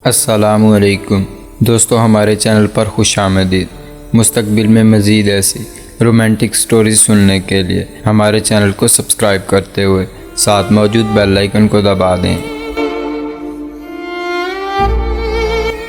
السلام علیکم دوستو، ہمارے چینل پر خوش آمدید۔ مستقبل میں مزید ایسی رومانٹک سٹوریز سننے کے لیے ہمارے چینل کو سبسکرائب کرتے ہوئے ساتھ موجود بیل آئیکن کو دبا دیں۔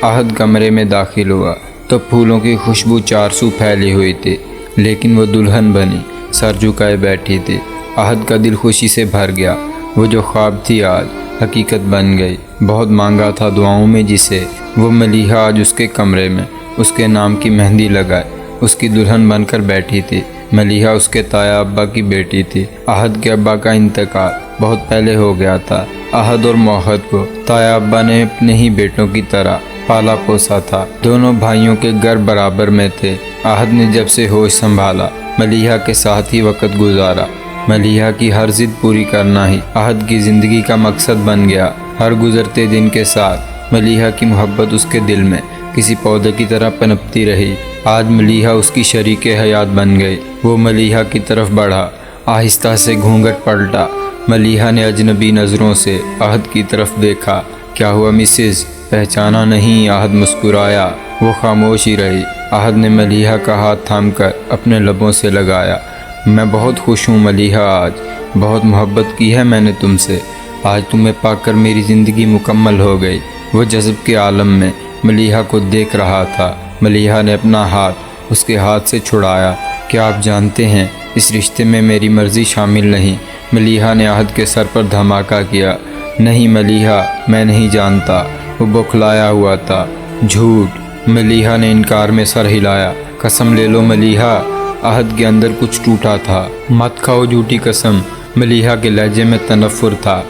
احد کمرے میں داخل ہوا تو پھولوں کی خوشبو چار سو پھیلی ہوئی تھی، لیکن وہ دلہن بنی سر جھکائے بیٹھی تھی۔ احد کا دل خوشی سے بھر گیا، وہ جو خواب تھی آج حقیقت بن گئی۔ بہت مانگا تھا دعاؤں میں جسے، وہ ملیحہ آج اس کے کمرے میں اس کے نام کی مہندی لگائے اس کی دلہن بن کر بیٹھی تھی۔ ملیحہ اس کے تایا ابا کی بیٹی تھی۔ احد کے ابا کا انتقال بہت پہلے ہو گیا تھا۔ احد اور موحد کو تایا ابا نے اپنے ہی بیٹوں کی طرح پالا پوسا تھا۔ دونوں بھائیوں کے گھر برابر میں تھے۔ احد نے جب سے ہوش سنبھالا ملیحہ کے ساتھ ہی وقت گزارا۔ ملیحہ کی ہر ضد پوری کرنا ہی احد کی زندگی کا مقصد بن گیا۔ ہر گزرتے دن کے ساتھ ملیحہ کی محبت اس کے دل میں کسی پودے کی طرح پنپتی رہی۔ آج ملیحہ اس کی شریک حیات بن گئی۔ وہ ملیحہ کی طرف بڑھا، آہستہ سے گھونگھٹ پلٹا۔ ملیحہ نے اجنبی نظروں سے احد کی طرف دیکھا۔ کیا ہوا مسز، پہچانا نہیں؟ احد مسکرایا۔ وہ خاموش ہی رہی۔ احد نے ملیحہ کا ہاتھ تھام کر اپنے لبوں سے لگایا۔ میں بہت خوش ہوں ملیحہ، آج بہت محبت کی ہے میں نے تم سے۔ آج تمہیں پا کر میری زندگی مکمل ہو گئی۔ وہ جذب کے عالم میں ملیحہ کو دیکھ رہا تھا۔ ملیحہ نے اپنا ہاتھ اس کے ہاتھ سے چھڑایا۔ کیا آپ جانتے ہیں اس رشتے میں میری مرضی شامل نہیں؟ ملیحہ نے احد کے سر پر دھماکہ کیا۔ نہیں ملیحہ، میں نہیں جانتا۔ وہ بوکھلایا ہوا تھا۔ جھوٹ! ملیحہ نے انکار میں سر ہلایا۔ قسم لے لو ملیحہ۔ احد کے اندر کچھ ٹوٹا تھا۔ مت کھاؤ جھوٹی قسم۔ ملیحہ کے لہجے میں تنفر تھا۔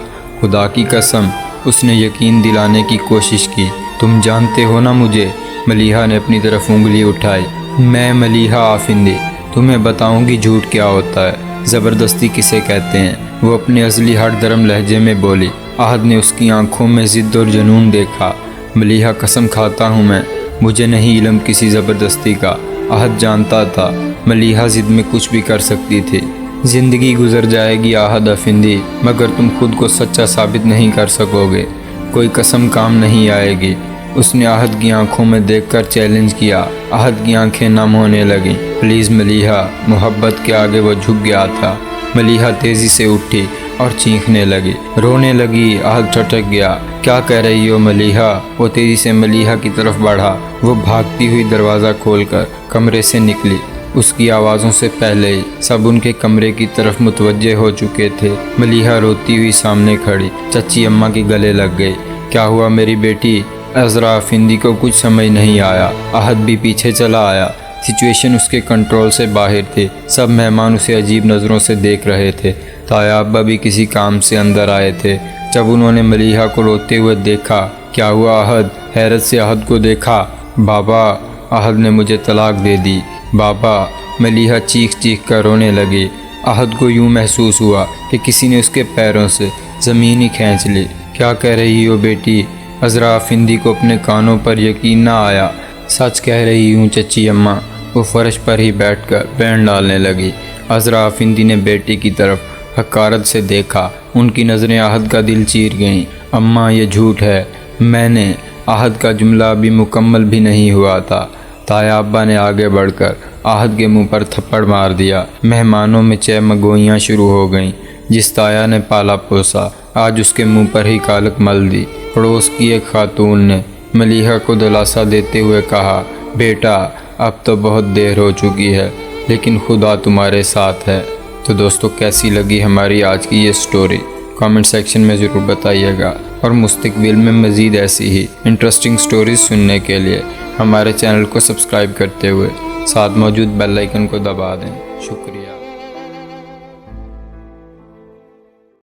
خدا کی قسم، اس نے یقین دلانے کی کوشش کی۔ تم جانتے ہو نا مجھے؟ ملیحہ نے اپنی طرف انگلی اٹھائی۔ میں ملیحہ آفندی تمہیں بتاؤں گی جھوٹ کیا ہوتا ہے، زبردستی کسے کہتے ہیں۔ وہ اپنے اصلی ہٹ درم لہجے میں بولی۔ احد نے اس کی آنکھوں میں ضد اور جنون دیکھا۔ ملیحہ قسم کھاتا ہوں میں، مجھے نہیں علم کسی زبردستی کا۔ احد جانتا تھا ملیحہ ضد میں کچھ بھی کر سکتی تھی۔ زندگی گزر جائے گی احد افندی، مگر تم خود کو سچا ثابت نہیں کر سکو گے۔ کوئی قسم کام نہیں آئے گی۔ اس نے احد کی آنکھوں میں دیکھ کر چیلنج کیا۔ احد کی آنکھیں نم ہونے لگیں۔ پلیز ملیحہ، محبت کے آگے وہ جھک گیا تھا۔ ملیحہ تیزی سے اٹھی اور چیخنے لگی، رونے لگی۔ احد ٹھٹک گیا۔ کیا کہہ رہی ہو ملیحہ؟ وہ تیزی سے ملیحہ کی طرف بڑھا۔ وہ بھاگتی ہوئی دروازہ کھول کر کمرے سے نکلی۔ اس کی آوازوں سے پہلے ہی سب ان کے کمرے کی طرف متوجہ ہو چکے تھے۔ ملیحہ روتی ہوئی سامنے کھڑی چچی اماں کے گلے لگ گئی۔ کیا ہوا میری بیٹی؟ عذرا افندی کو کچھ سمجھ نہیں آیا۔ احد بھی پیچھے چلا آیا۔ سچویشن اس کے کنٹرول سے باہر تھی۔ سب مہمان اسے عجیب نظروں سے دیکھ رہے تھے۔ تایا ابا بھی کسی کام سے اندر آئے تھے۔ جب انہوں نے ملیحہ کو روتے ہوئے دیکھا، کیا ہوا احد؟ حیرت سے احد کو دیکھا۔ بابا، احد نے مجھے طلاق دے دی۔ بابا! ملیحہ چیخ چیخ کر رونے لگی۔ احد کو یوں محسوس ہوا کہ کسی نے اس کے پیروں سے زمین ہی کھینچ لی۔ کیا کہہ رہی ہو بیٹی؟ عذرا افندی کو اپنے کانوں پر یقین نہ آیا۔ سچ کہہ رہی ہوں چچی اماں۔ وہ فرش پر ہی بیٹھ کر بین ڈالنے لگی۔ عذرا افندی نے بیٹی کی طرف حقارت سے دیکھا۔ ان کی نظریں احد کا دل چیر گئیں۔ اماں، یہ جھوٹ ہے، میں نے… احد کا جملہ ابھی مکمل بھی نہیں ہوا تھا۔ تایا ابا نے آگے بڑھ کر احد کے منہ پر تھپڑ مار دیا۔ مہمانوں میں چہمگوئیاں شروع ہو گئیں۔ جس تایا نے پالا پوسا آج اس کے منہ پر ہی کالک مل دی۔ پڑوس کی ایک خاتون نے ملیحہ کو دلاسا دیتے ہوئے کہا، بیٹا اب تو بہت دیر ہو چکی ہے، لیکن خدا تمہارے ساتھ ہے۔ تو دوستو، کیسی لگی ہماری آج کی یہ سٹوری؟ کامنٹ سیکشن میں ضرور بتائیے گا، اور مستقبل میں مزید ایسی ہی انٹرسٹنگ سٹوریز سننے کے لیے ہمارے چینل کو سبسکرائب کرتے ہوئے ساتھ موجود بیل آئیکن کو دبا دیں۔ شکریہ۔